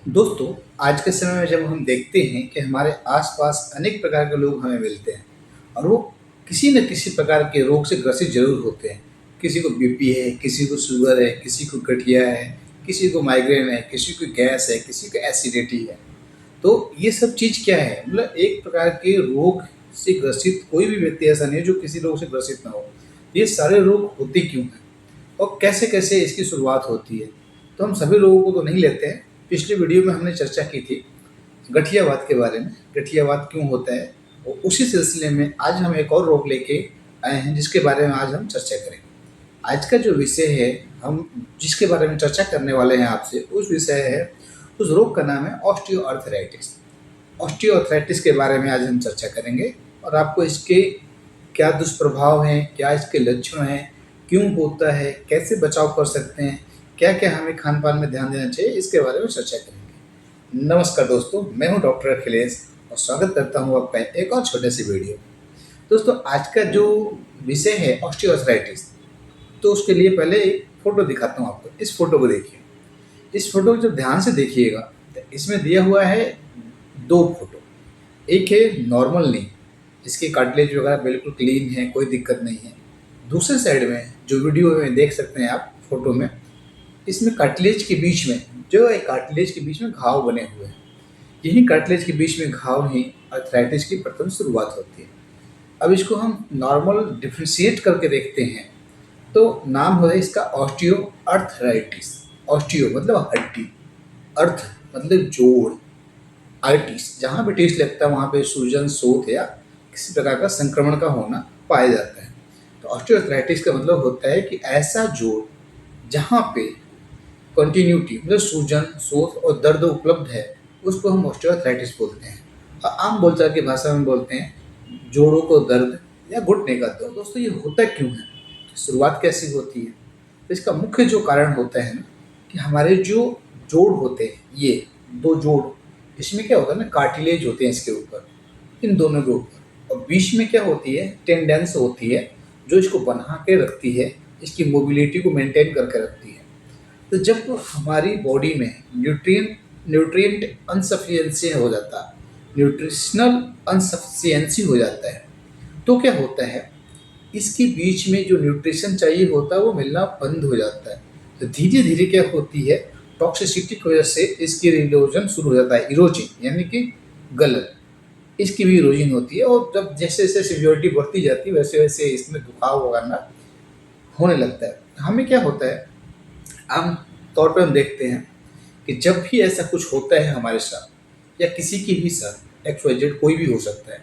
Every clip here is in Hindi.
दोस्तों, आज के समय में जब हम देखते हैं कि हमारे आसपास अनेक प्रकार के लोग हमें मिलते हैं और वो किसी न किसी प्रकार के रोग से ग्रसित ज़रूर होते हैं। किसी को बीपी है, किसी को शुगर है, किसी को गठिया है, किसी को माइग्रेन है, किसी को गैस है, किसी को एसिडिटी है। तो ये सब चीज़ क्या है? मतलब एक प्रकार के रोग से ग्रसित कोई भी व्यक्ति ऐसा नहीं है जो किसी रोग से ग्रसित ना हो। ये सारे रोग होते क्यों हैं? और कैसे-कैसे इसकी शुरुआत होती है? तो हम सभी लोगों को तो नहीं लेते हैं। पिछली वीडियो में हमने चर्चा की थी गठियावात के बारे में, गठियावात क्यों होता है? और उसी सिलसिले में आज हम एक और रोग लेके आए हैं जिसके बारे में आज हम चर्चा करेंगे। आज का जो विषय है, हम जिसके बारे में चर्चा करने वाले हैं आपसे, उस विषय है उस रोग का नाम है ऑस्टियोआर्थराइटिस। ऑस्टियोआर्थराइटिस के बारे में आज हम चर्चा करेंगे और आपको इसके क्या दुष्प्रभाव हैं, क्या इसके लक्षण हैं, क्यों होता है, कैसे बचाव कर सकते हैं, क्या-क्या हमें खान-पान में ध्यान देना चाहिए, इसके बारे में चर्चा करेंगे। नमस्कार दोस्तों, मैं हूं डॉक्टर अखिलेश और स्वागत करता हूं आपका एक और छोटे से वीडियो। दोस्तों, आज का जो विषय है ऑस्टियोआर्थराइटिस, तो उसके लिए पहले एक फ़ोटो दिखाता हूं आपको। इस फ़ोटो को देखिए। इस फ़ोटो को जब ध्यान से देखिएगा तो इसमें दिया हुआ है 2 फ़ोटो। एक है नॉर्मल नी, इसकी कार्टिलेज वगैरह बिल्कुल क्लीन है, कोई दिक्कत नहीं है। दूसरे साइड में जो वीडियो में देख सकते हैं आप फ़ोटो में, इसमें कार्टिलेज के बीच में जो है कार्टिलेज के बीच में घाव बने हुए हैं। यही कार्टिलेज के बीच में घाव ही अर्थराइटिस की प्रथम शुरुआत होती है। अब इसको हम नॉर्मल डिफरेंशिएट करके देखते हैं तो नाम है इसका ऑस्टियोआर्थराइटिस। ऑस्टियो मतलब हड्डी, अर्थ मतलब जोड़, आर्टिस जहाँ भी टिस लगता है वहाँ पे सूजन, सोत या किसी प्रकार का संक्रमण का होना पाया जाता है। तो ऑस्टियोआर्थराइटिस का मतलब होता है कि ऐसा जोड़ जहाँ पे कंटिन्यूटी मतलब सूजन, सोत और दर्द उपलब्ध है, उसको हम ऑस्टियोआर्थराइटिस बोलते हैं। और आम बोलचाल की भाषा में बोलते हैं जोड़ों को दर्द या घुटने का दर्द। दोस्तों, ये होता क्यों है? शुरुआत कैसे होती है? तो इसका मुख्य जो कारण होता है ना कि हमारे जो जोड़ होते हैं, ये 2 जोड़, इसमें क्या होता है ना, कार्टिलेज होते हैं इसके ऊपर, इन दोनों के ऊपर, और बीच में क्या होती है, टेंडेंस होती है जो इसको बना के रखती है, इसकी मोबिलिटी को मेंटेन करके रखती है। तो जब हमारी बॉडी में न्यूट्रिएंट अनसफिशिएंसी हो जाता है, न्यूट्रिशनल अनसफिशिएंसी हो जाता है, तो क्या होता है, इसके बीच में जो न्यूट्रिशन चाहिए होता है वो मिलना बंद हो जाता है। तो धीरे धीरे क्या होती है, टॉक्सिसिटी की वजह से इसकी इरोजन शुरू हो जाता है। इरोजिन यानी कि गलन, इसकी भी इरोजन होती है। और जब जैसे जैसे सिवियरिटी बढ़ती जाती है वैसे वैसे इसमें दुखाव वगैरह होने लगता है। हमें क्या होता है, आम तौर पर हम देखते हैं कि जब भी ऐसा कुछ होता है हमारे साथ या किसी की भी साथ, XYZ कोई भी हो सकता है,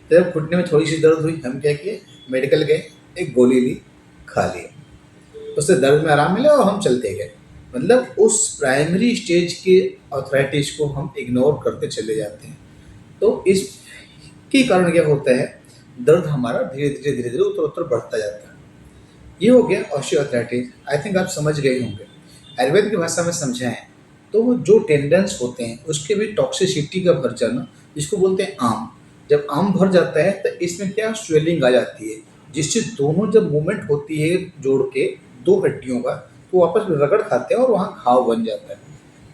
तो जब घुटने में थोड़ी सी दर्द हुई, हम क्या किए, मेडिकल गए, एक गोली ली, खा लिया, उससे दर्द में आराम मिला और हम चलते गए। मतलब उस प्राइमरी स्टेज के आर्थराइटिस को हम इग्नोर करते चले जाते हैं। तो इसके कारण क्या होता है, दर्द हमारा धीरे धीरे धीरे धीरे उत्तर उत्तर बढ़ता जाता है। ये हो गया ऑस्टियोआर्थराइटिस। आई थिंक आप समझ गए होंगे। आयुर्वेद की भाषा में समझाएं तो वो जो टेंडेंस होते हैं उसके भी टॉक्सिसिटी का भर जाना, जिसको बोलते हैं आम। जब आम भर जाता है तो इसमें क्या स्वेलिंग आ जाती है, जिससे दोनों जब मूवमेंट होती है जोड़ के 2 हड्डियों का, तो आपस में रगड़ खाते हैं और वहाँ घाव बन जाता है।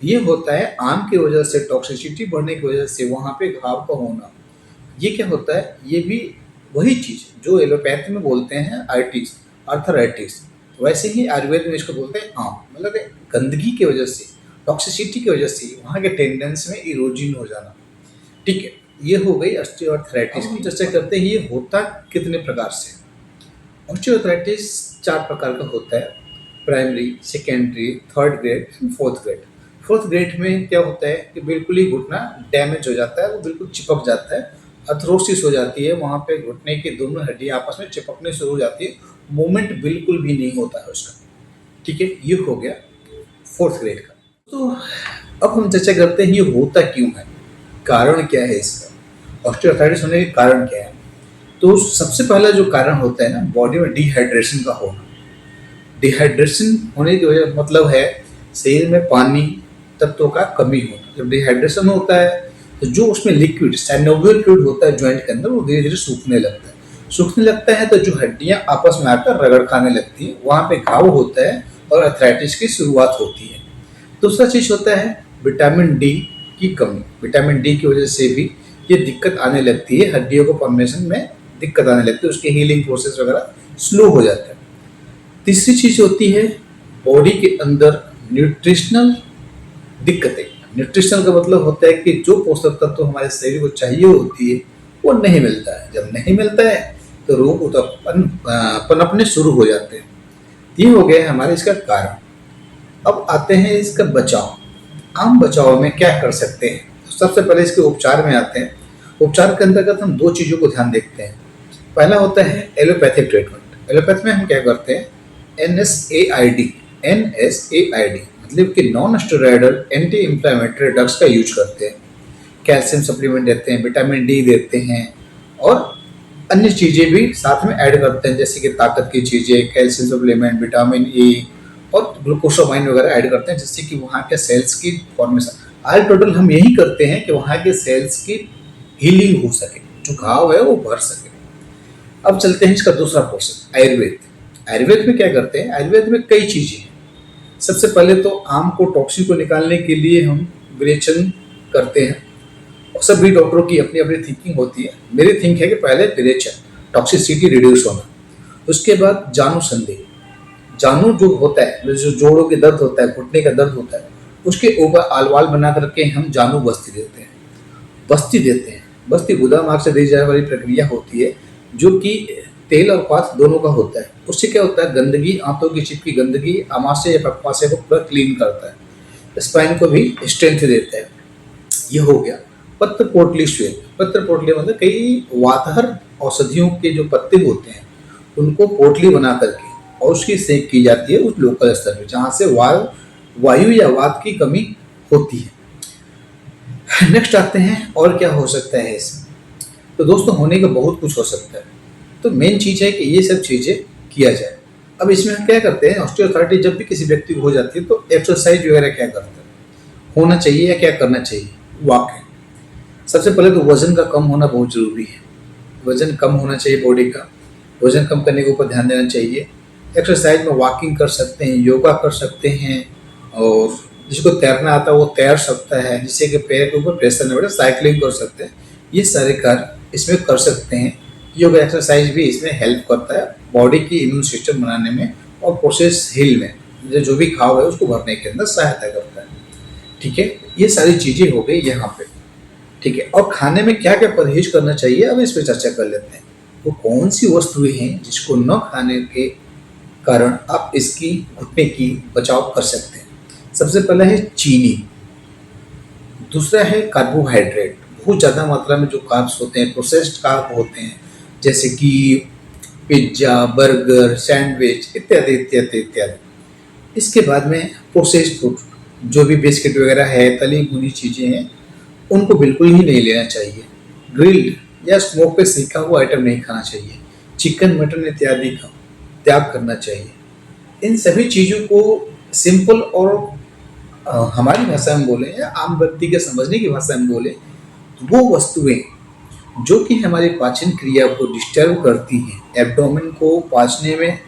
ये होता है आम की वजह से, टॉक्सिसिटी बढ़ने की वजह से वहाँ पे घाव का होना। ये क्या होता है, ये भी वही चीज़ जो एलोपैथी में बोलते हैं आर्टिस, अर्थराइटिस, वैसे ही आयुर्वेद में इसको बोलते हैं आम। मतलब गंदगी की वजह से, टॉक्सिसिटी की वजह से वहाँ के टेंडेंस में इरोजन हो जाना। ठीक है, ये हो गई ऑस्टियोआर्थराइटिस की। चर्चा करते हैं ये होता कितने प्रकार से। ऑस्टियोआर्थराइटिस 4 प्रकार का होता है, primary, secondary, third grade and fourth grade. Fourth grade में क्या होता है कि बिल्कुल ही घुटना डैमेज हो जाता है, वो बिल्कुल चिपक जाता है, अर्थरोसिस हो जाती है, वहाँ पे घुटने की दोनों हड्डियाँ आपस में चिपकने शुरू हो जाती है, मूवमेंट बिल्कुल भी नहीं होता है उसका। ठीक है, ये हो गया फोर्थ ग्रेड का। तो अब हम चर्चा करते हैं ये होता क्यों है, कारण क्या है इसका, ऑस्टियोआर्थराइटिस होने के कारण क्या है। तो सबसे पहला जो कारण होता है ना, बॉडी में डिहाइड्रेशन का होना। डिहाइड्रेशन होने की वजह मतलब है शरीर में पानी तत्वों का कमी होना। जब डिहाइड्रेशन होता है तो जो उसमें लिक्विड, साइनोवियल फ्लूइड होता है जॉइंट के अंदर, वो धीरे धीरे सूखने लगता है। सूखने लगता है तो जो हड्डियां आपस में आकर रगड़ खाने लगती है, वहाँ पे घाव होता है और अर्थराइटिस की शुरुआत होती है। दूसरा चीज होता है विटामिन डी की कमी, विटामिन डी की वजह से भी ये दिक्कत आने लगती है, हड्डियों को फॉर्मेशन में दिक्कत आने लगती है, उसकी हीलिंग प्रोसेस वगैरह स्लो हो जाता है। तीसरी चीज़ होती है बॉडी के अंदर न्यूट्रिशनल दिक्कतें। न्यूट्रिशनल का मतलब होता है कि जो पोषक तत्व हमारे शरीर को चाहिए होती है वो नहीं मिलता है। जब नहीं मिलता है तो रोग पनपने शुरू हो जाते हैं। ये हो गया हमारे इसका कारण। अब आते हैं इसका बचाव। आम बचाव में क्या कर सकते हैं? तो सबसे पहले इसके उपचार में आते हैं। उपचार के अंतर्गत हम दो चीज़ों को ध्यान देखते हैं। पहला होता है एलोपैथिक ट्रीटमेंट। एलोपैथ में हम क्या करते हैं? NSAID मतलब कि non steroidal anti inflammatory drugs का यूज करते हैं। कैल्शियम सप्लीमेंट देते हैं, विटामिन डी देते हैं और अन्य चीज़ें भी साथ में ऐड करते हैं, जैसे कि ताकत की चीज़ें, कैल्शियम सप्लीमेंट, विटामिन ई और ग्लूकोसामाइन वगैरह ऐड करते हैं, जिससे कि वहाँ के सेल्स की फॉर्मेशन। ऑल टोटल हम यही करते हैं कि वहाँ के सेल्स की हीलिंग हो सके, जो घाव है वो भर सके। अब चलते हैं इसका दूसरा पोर्शन, आयुर्वेद। आयुर्वेद में क्या करते हैं? आयुर्वेद में कई चीज़ें हैं। सबसे पहले तो आम को टॉक्सिन को निकालने के लिए हम विरेचन करते हैं। और सभी डॉक्टरों की अपनी अपनी थिंकिंग होती है। मेरी थिंक है कि पहले विरेचन, टॉक्सिसिटी रिड्यूस होना, उसके बाद जानु संधि। जानु जो होता है, जो जोड़ों के दर्द होता है, घुटने का दर्द होता है, उसके ऊपर आलवाल बना करके हम जानु बस्ती देते हैं। बस्ती गुदा मार्ग से दी जाने वाली प्रक्रिया होती है, जो कि तेल और पाथ दोनों का होता है। उससे क्या होता है? गंदगी, आंतों की चिपकी गंदगी आमाशय या पक्वाशय को पूरा क्लीन करता है, स्पाइन को भी स्ट्रेंथ देता है। ये हो गया। पत्र पोटली श्वेत। पत्र पोटली मतलब कई वातहर औषधियों के जो पत्ते होते हैं उनको पोटली बना करके और उसकी सेक की जाती है उस लोकल स्तर पर, जहाँ से वायु या वात की कमी होती है। नेक्स्ट आते हैं और क्या हो सकता है इसमें। तो दोस्तों होने का बहुत कुछ हो सकता है। तो मेन चीज़ है कि ये सब चीज़ें किया जाए। अब इसमें हम क्या करते हैं? ऑस्टियोआर्थराइटिस जब भी किसी व्यक्ति को हो जाती है तो एक्सरसाइज वगैरह क्या करते हैं, होना चाहिए या क्या करना चाहिए? वॉकिंग। सबसे पहले तो वजन का कम होना बहुत ज़रूरी है। वजन कम होना चाहिए बॉडी का। वजन कम करने के ऊपर ध्यान देना चाहिए। एक्सरसाइज में वॉकिंग कर सकते हैं, योगा कर सकते हैं, और जिसको तैरना आता है वो तैर सकता है, जिससे कि पैर के ऊपर प्रेशर न बढ़े। साइकिलिंग कर सकते हैं। ये सारे कार्य इसमें कर सकते हैं। योगा एक्सरसाइज भी इसमें हेल्प करता है बॉडी की इम्यून सिस्टम बनाने में और प्रोसेस हील में, जो भी घाव है उसको भरने के अंदर सहायता करता है। ठीक है, ये सारी चीज़ें हो गई यहाँ पे। ठीक है, और खाने में क्या क्या परहेज करना चाहिए, अब इस पर चर्चा कर लेते हैं। वो कौन सी वस्तुएं हैं जिसको न खाने के कारण आप इसकी घुटने की बचाव कर सकते हैं? सबसे पहला है चीनी। दूसरा है कार्बोहाइड्रेट। बहुत ज़्यादा मात्रा में जो कार्ब्स होते हैं, प्रोसेस्ड कार्ब होते हैं, जैसे कि पिज्ज़ा, बर्गर, सैंडविच इत्यादि इत्यादि इत्यादि। इसके बाद में प्रोसेस्ड फूड, जो भी बिस्किट वगैरह है, तली भुनी चीज़ें हैं, उनको बिल्कुल ही नहीं लेना चाहिए। ग्रिल्ड या स्मोक पे सेका हुआ आइटम नहीं खाना चाहिए। चिकन, मटन इत्यादि का त्याग करना चाहिए। इन सभी चीज़ों को सिंपल और हमारी भाषा में बोलें या आम व्यक्ति के समझने की भाषा में बोलें, वो वस्तुएं जो कि हमारी पाचन क्रिया को डिस्टर्ब करती हैं, एब्डोमेन को पाचने में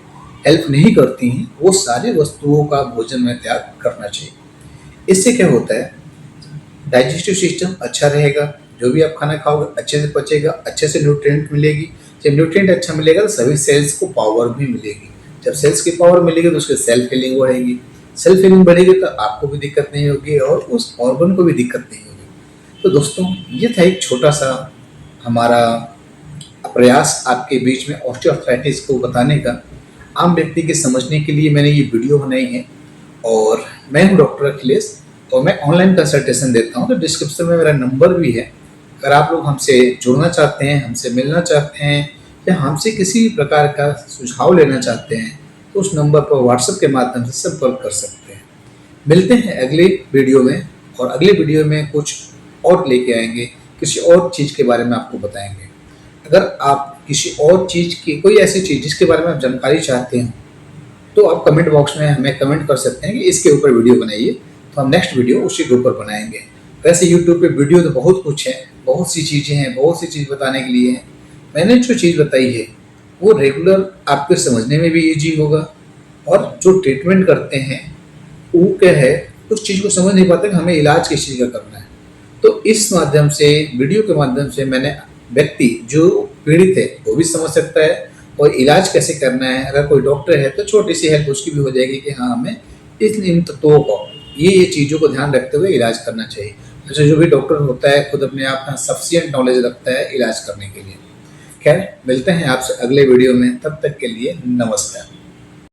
हेल्प नहीं करती हैं, वो सारी वस्तुओं का भोजन में त्याग करना चाहिए। इससे क्या होता है? डाइजेस्टिव सिस्टम अच्छा रहेगा, जो भी आप खाना खाओगे अच्छे से पचेगा, अच्छे से न्यूट्रिएंट मिलेगी। जब न्यूट्रिएंट अच्छा मिलेगा तो सभी सेल्स को पावर भी मिलेगी। जब सेल्स की पावर मिलेगी तो उसकी सेल्फ हीलिंग बढ़ेगी। सेल्फ हीलिंग बढ़ेगी तो आपको भी दिक्कत नहीं होगी और उस ऑर्गन को भी दिक्कत नहीं होगी। तो दोस्तों ये था एक छोटा सा हमारा प्रयास आपके बीच में ऑस्टियोआर्थराइटिस को बताने का। आम व्यक्ति के समझने के लिए मैंने ये वीडियो बनाई है। और मैं हूँ डॉक्टर अखिलेश और मैं ऑनलाइन कंसल्टेशन देता हूँ। तो डिस्क्रिप्शन में मेरा नंबर भी है। अगर आप लोग हमसे जुड़ना चाहते हैं, हमसे मिलना चाहते हैं या हमसे किसी प्रकार का सुझाव लेना चाहते हैं तो उस नंबर पर व्हाट्सएप के माध्यम से संपर्क कर सकते हैं। मिलते हैं अगले वीडियो में, और अगले वीडियो में कुछ और लेके आएंगे, किसी और चीज़ के बारे में आपको बताएंगे। अगर आप किसी और चीज़ की कोई ऐसी चीज़ जिसके बारे में आप जानकारी चाहते हैं तो आप कमेंट बॉक्स में हमें कमेंट कर सकते हैं कि इसके ऊपर वीडियो बनाइए, तो हम नेक्स्ट वीडियो उसी के ऊपर बनाएंगे। वैसे यूट्यूब पे वीडियो तो बहुत कुछ है, बहुत सी चीज़ें हैं, बहुत सी चीज़ बताने के लिए है। मैंने जो चीज़ बताई है वो रेगुलर आपके समझने में भी ईजी होगा, और जो ट्रीटमेंट करते हैं वो क्या है उस चीज़ को समझ नहीं पाते कि हमें इलाज किस चीज़ का करना है। तो इस माध्यम से, वीडियो के माध्यम से मैंने व्यक्ति जो पीड़ित है वो भी समझ सकता है और इलाज कैसे करना है। अगर कोई डॉक्टर है तो छोटी सी हेल्प उसकी भी हो जाएगी कि हाँ, हमें इन तत्वों को, ये चीज़ों को ध्यान रखते हुए इलाज करना चाहिए। अच्छा, जो भी डॉक्टर होता है खुद अपने आप में सफिशिएंट नॉलेज रखता है इलाज करने के लिए। खैर, मिलते हैं आपसे अगले वीडियो में, तब तक के लिए नमस्कार।